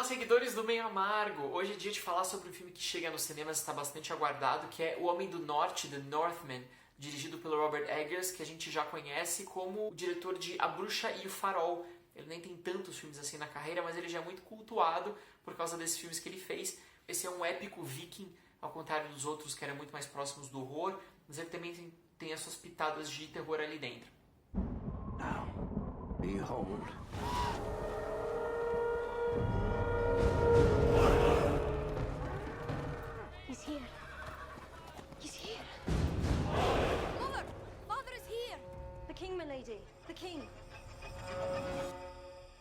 Olá, seguidores do Meio Amargo! Hoje é dia de falar sobre um filme que chega nos cinemas e está bastante aguardado, que é O Homem do Norte, The Northman, dirigido pelo Robert Eggers, que a gente já conhece como o diretor de A Bruxa e o Farol. Ele nem tem tantos filmes assim na carreira, mas ele já é muito cultuado por causa desses filmes que ele fez. Esse é um épico viking, ao contrário dos outros que eram muito mais próximos do horror, mas ele também tem as suas pitadas de terror ali dentro. Now, behold. He's here. He's here. Mother! Father is here! The king, my lady. The king.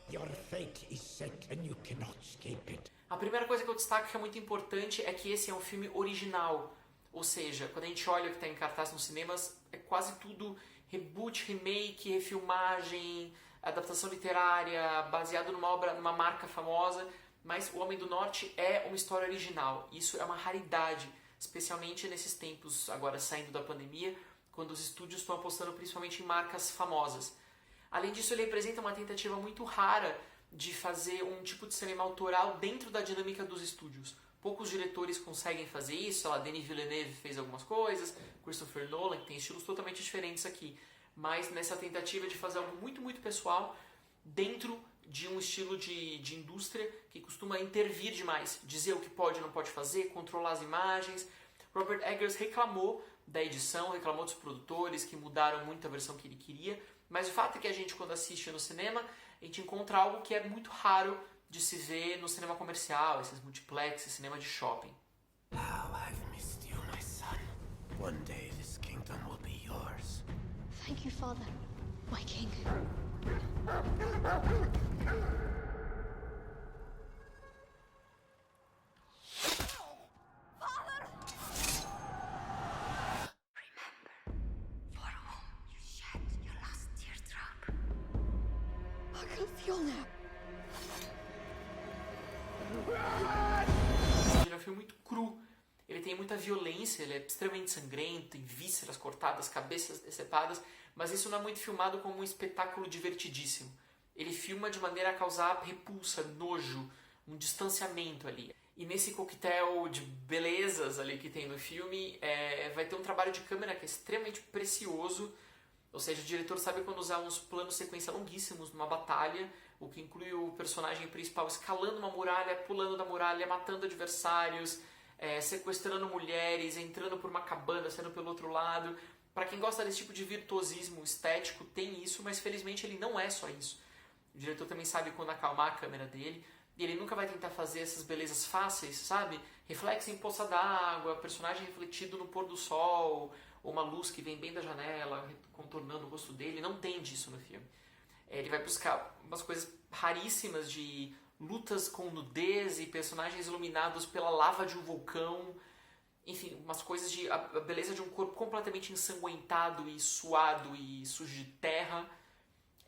Your fate is set and you cannot escape it. A primeira coisa que eu destaco que é muito importante é que esse é um filme original. Ou seja, quando a gente olha o que está em cartaz nos cinemas, é quase tudo reboot, remake, refilmagem, adaptação literária, baseado numa obra, numa marca famosa. Mas O Homem do Norte é uma história original. Isso é uma raridade, especialmente nesses tempos agora saindo da pandemia, quando os estúdios estão apostando principalmente em marcas famosas. Além disso, ele representa uma tentativa muito rara de fazer um tipo de cinema autoral dentro da dinâmica dos estúdios. Poucos diretores conseguem fazer isso, Denis Villeneuve fez algumas coisas, Christopher Nolan, que tem estilos totalmente diferentes aqui. Mas nessa tentativa de fazer algo muito, muito pessoal dentro de um estilo de indústria que costuma intervir demais, dizer o que pode e não pode fazer, controlar as imagens. Robert Eggers reclamou da edição, reclamou dos produtores que mudaram muito a versão que ele queria, mas o fato é que a gente, quando assiste no cinema, a gente encontra algo que é muito raro de se ver no cinema comercial, esses multiplexes, cinema de shopping. How I've missed you, my son. One day this kingdom will be yours. Thank you, Father. My king. Ele é um filme muito cru, ele tem muita violência, ele é extremamente sangrento, tem vísceras cortadas, cabeças decepadas, mas isso não é muito filmado como um espetáculo divertidíssimo. Ele filma de maneira a causar repulsa, nojo, um distanciamento ali. E nesse coquetel de belezas ali que tem no filme, vai ter um trabalho de câmera que é extremamente precioso. Ou seja, o diretor sabe quando usar uns planos sequência longuíssimos numa batalha, o que inclui o personagem principal escalando uma muralha, pulando da muralha, matando adversários, sequestrando mulheres, entrando por uma cabana, saindo pelo outro lado. Para quem gosta desse tipo de virtuosismo estético, tem isso, mas felizmente ele não é só isso. O diretor também sabe quando acalmar a câmera dele, e ele nunca vai tentar fazer essas belezas fáceis, sabe? Reflexo em poça d'água, personagem refletido no pôr do sol, ou uma luz que vem bem da janela, contornando o rosto dele. Não tem disso no filme. Ele vai buscar umas coisas raríssimas de lutas com nudez e personagens iluminados pela lava de um vulcão. Enfim, umas coisas de... a beleza de um corpo completamente ensanguentado e suado e sujo de terra.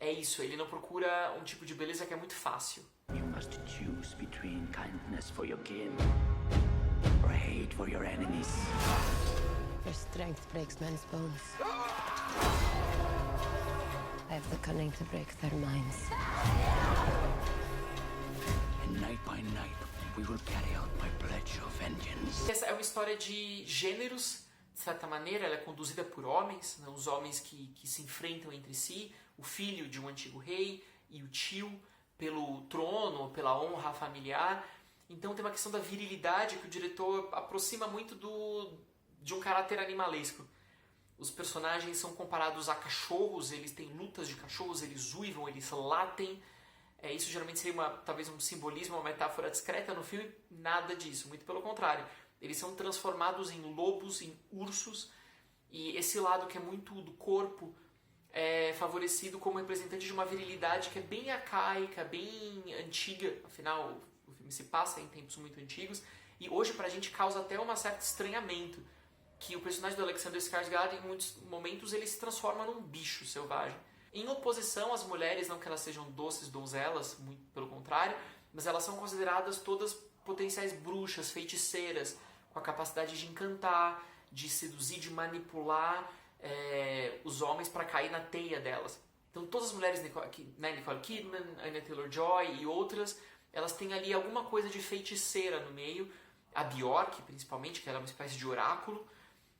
É isso, ele não procura um tipo de beleza que é muito fácil. You must choose between kindness for your kin or hate for your enemies. Your strength breaks men's bones. I have the cunning to break their minds. And night by night, we will carry out my pledge of vengeance. Essa é uma história de gêneros, de certa maneira, ela é conduzida por homens, né? Os homens que se enfrentam entre si, o filho de um antigo rei e o tio pelo trono, pela honra familiar. Então tem uma questão da virilidade que o diretor aproxima muito de um caráter animalesco. Os personagens são comparados a cachorros, eles têm lutas de cachorros, eles uivam, eles latem. Isso geralmente seria talvez um simbolismo, uma metáfora discreta. No filme, nada disso, muito pelo contrário. Eles são transformados em lobos, em ursos, e esse lado que é muito do corpo é favorecido como representante de uma virilidade que é bem arcaica, bem antiga. Afinal, o filme se passa em tempos muito antigos, e hoje pra gente causa até um certo estranhamento que o personagem do Alexander Skarsgård, em muitos momentos, ele se transforma num bicho selvagem. Em oposição às mulheres, não que elas sejam doces donzelas, muito pelo contrário, mas elas são consideradas todas potenciais bruxas, feiticeiras, com a capacidade de encantar, de seduzir, de manipular os homens para cair na teia delas. Então todas as mulheres, Nicole Kidman, Anya Taylor-Joy e outras, elas têm ali alguma coisa de feiticeira no meio, a Bjork principalmente, que ela é uma espécie de oráculo,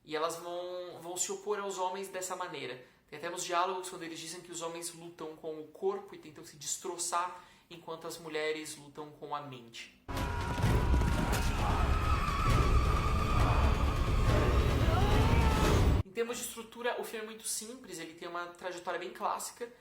e elas vão se opor aos homens dessa maneira. Tem até nos diálogos quando eles dizem que os homens lutam com o corpo e tentam se destroçar, enquanto as mulheres lutam com a mente. Em termos de estrutura, o filme é muito simples, ele tem uma trajetória bem clássica.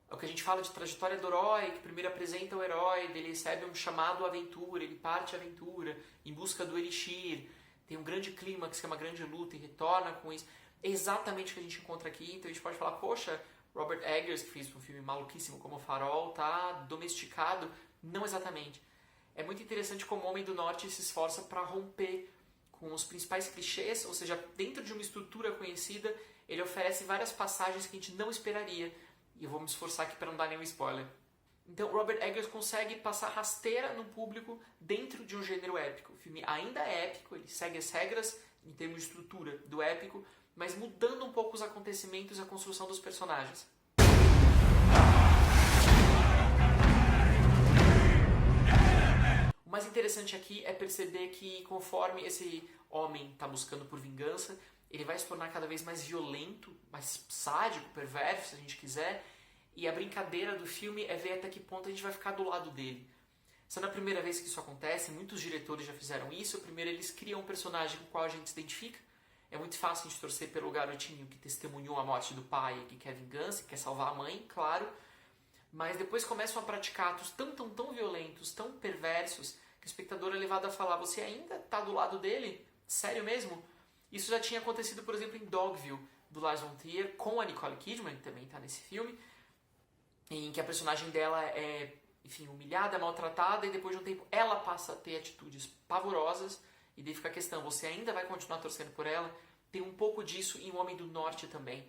É o que a gente fala de trajetória do herói, que primeiro apresenta o herói, ele recebe um chamado à aventura, ele parte à aventura em busca do Elixir, tem um grande clímax, que é uma grande luta, e retorna com isso. É exatamente o que a gente encontra aqui, então a gente pode falar, poxa, Robert Eggers, que fez um filme maluquíssimo como O Farol, tá domesticado. Não exatamente. É muito interessante como o Homem do Norte se esforça para romper com os principais clichês, ou seja, dentro de uma estrutura conhecida, ele oferece várias passagens que a gente não esperaria. E eu vou me esforçar aqui para não dar nenhum spoiler. Então, Robert Eggers consegue passar rasteira no público dentro de um gênero épico. O filme ainda é épico, ele segue as regras em termos de estrutura do épico, mas mudando um pouco os acontecimentos e a construção dos personagens. O mais interessante aqui é perceber que conforme esse homem está buscando por vingança, ele vai se tornar cada vez mais violento, mais sádico, perverso, se a gente quiser, e a brincadeira do filme é ver até que ponto a gente vai ficar do lado dele. Essa não é a primeira vez que isso acontece, muitos diretores já fizeram isso. Primeiro eles criam um personagem com o qual a gente se identifica. É muito fácil a gente torcer pelo garotinho que testemunhou a morte do pai e que quer vingança, e quer salvar a mãe, claro. Mas depois começam a praticar atos tão violentos, tão perversos, que o espectador é levado a falar, você ainda está do lado dele? Sério mesmo? Isso já tinha acontecido, por exemplo, em Dogville, do Lars von Trier, com a Nicole Kidman, que também está nesse filme, em que a personagem dela é, enfim, humilhada, maltratada, e depois de um tempo ela passa a ter atitudes pavorosas, e daí fica a questão, você ainda vai continuar torcendo por ela? Tem um pouco disso em O Homem do Norte também.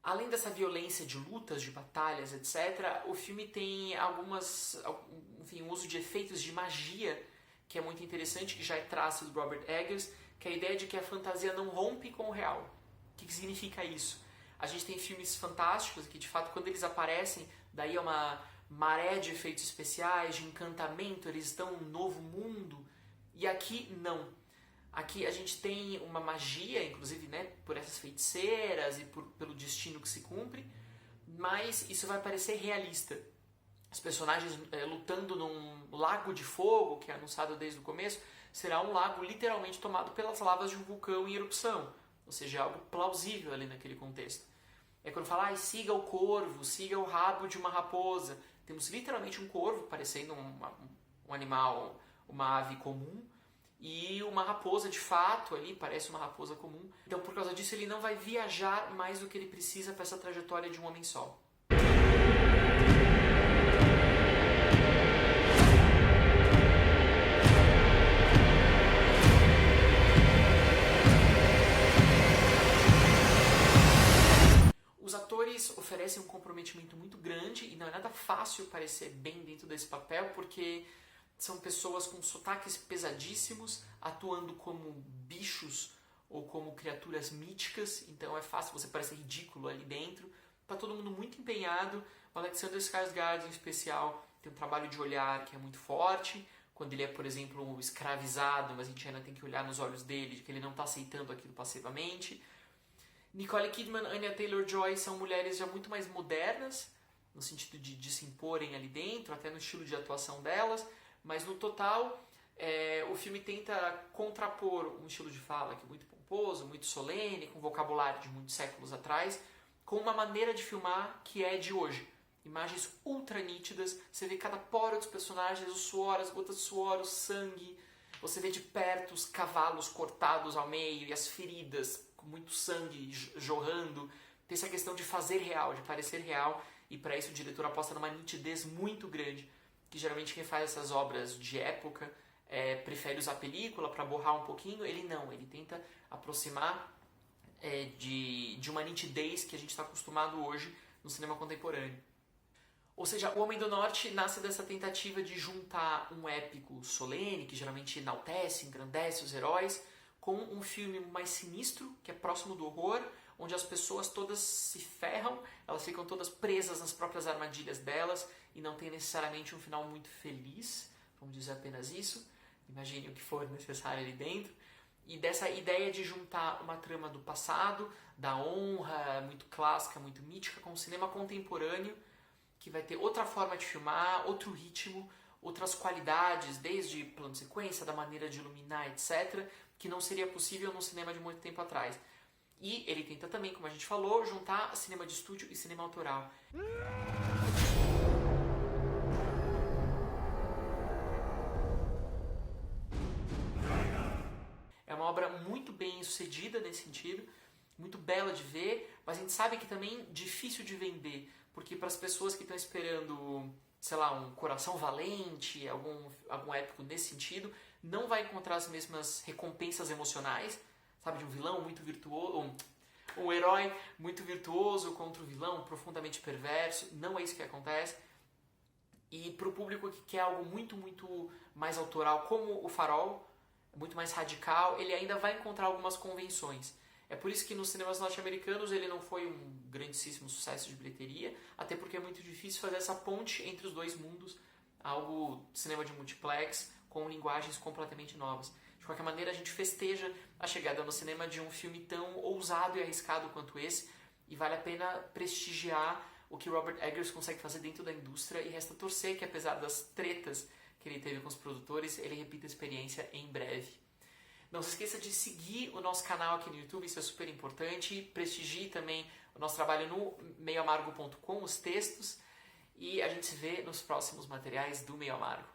Além dessa violência de lutas, de batalhas, etc., o filme tem um uso de efeitos de magia, que é muito interessante, que já é traço do Robert Eggers, que é a ideia de que a fantasia não rompe com o real. O que significa isso? A gente tem filmes fantásticos que, de fato, quando eles aparecem, daí é uma maré de efeitos especiais, de encantamento, eles estão num novo mundo. E aqui, não. Aqui a gente tem uma magia, inclusive, né, por essas feiticeiras e pelo destino que se cumpre, mas isso vai parecer realista. Os personagens lutando num lago de fogo, que é anunciado desde o começo, será um lago literalmente tomado pelas lavas de um vulcão em erupção. Ou seja, algo plausível ali naquele contexto. É quando fala, siga o corvo, siga o rabo de uma raposa. Temos literalmente um corvo parecendo um animal, uma ave comum, e uma raposa de fato ali, parece uma raposa comum. Então por causa disso ele não vai viajar mais do que ele precisa para essa trajetória de um homem só. Os atores oferecem um comprometimento muito grande e não é nada fácil parecer bem dentro desse papel, porque são pessoas com sotaques pesadíssimos, atuando como bichos ou como criaturas míticas, então é fácil você parecer ridículo ali dentro. Tá todo mundo muito empenhado. O Alexander Skarsgård, em especial, tem um trabalho de olhar que é muito forte. Quando ele é, por exemplo, escravizado, mas a gente ainda tem que olhar nos olhos dele, de que ele não está aceitando aquilo passivamente. Nicole Kidman e Anya Taylor-Joy são mulheres já muito mais modernas, no sentido de se imporem ali dentro, até no estilo de atuação delas, mas no total o filme tenta contrapor um estilo de fala que é muito pomposo, muito solene, com vocabulário de muitos séculos atrás, com uma maneira de filmar que é de hoje. Imagens ultra nítidas, você vê cada poro dos personagens, o suor, as gotas de suor, o sangue, você vê de perto os cavalos cortados ao meio e as feridas com muito sangue jorrando. Tem essa questão de fazer real, de parecer real, e para isso o diretor aposta numa nitidez muito grande, que geralmente quem faz essas obras de época prefere usar película para borrar um pouquinho. Ele não, ele tenta aproximar de uma nitidez que a gente está acostumado hoje no cinema contemporâneo. Ou seja, O Homem do Norte nasce dessa tentativa de juntar um épico solene, que geralmente enaltece, engrandece os heróis, com um filme mais sinistro, que é próximo do horror, onde as pessoas todas se ferram, elas ficam todas presas nas próprias armadilhas delas e não tem necessariamente um final muito feliz. vamos dizer apenas isso, imagine o que for necessário ali dentro, e dessa ideia de juntar uma trama do passado, da honra, muito clássica, muito mítica, com o cinema contemporâneo, que vai ter outra forma de filmar, outro ritmo, outras qualidades, desde plano de sequência, da maneira de iluminar, etc., que não seria possível no cinema de muito tempo atrás. E ele tenta também, como a gente falou, juntar cinema de estúdio e cinema autoral. É uma obra muito bem sucedida nesse sentido, muito bela de ver, mas a gente sabe que também difícil de vender, porque para as pessoas que estão esperando, sei lá, um Coração Valente, algum épico nesse sentido, não vai encontrar as mesmas recompensas emocionais, sabe, de um vilão muito virtuoso, um herói muito virtuoso contra um vilão profundamente perverso, não é isso que acontece. E para o público que quer algo muito, muito mais autoral, como o Farol, muito mais radical, ele ainda vai encontrar algumas convenções. É por isso que nos cinemas norte-americanos ele não foi um grandíssimo sucesso de bilheteria, até porque é muito difícil fazer essa ponte entre os dois mundos, algo cinema de multiplex, com linguagens completamente novas. De qualquer maneira, a gente festeja a chegada no cinema de um filme tão ousado e arriscado quanto esse, e vale a pena prestigiar o que Robert Eggers consegue fazer dentro da indústria, e resta torcer que, apesar das tretas que ele teve com os produtores, ele repita a experiência em breve. Não se esqueça de seguir o nosso canal aqui no YouTube, isso é super importante. Prestigie também o nosso trabalho no meioamargo.com, os textos, e a gente se vê nos próximos materiais do Meio Amargo.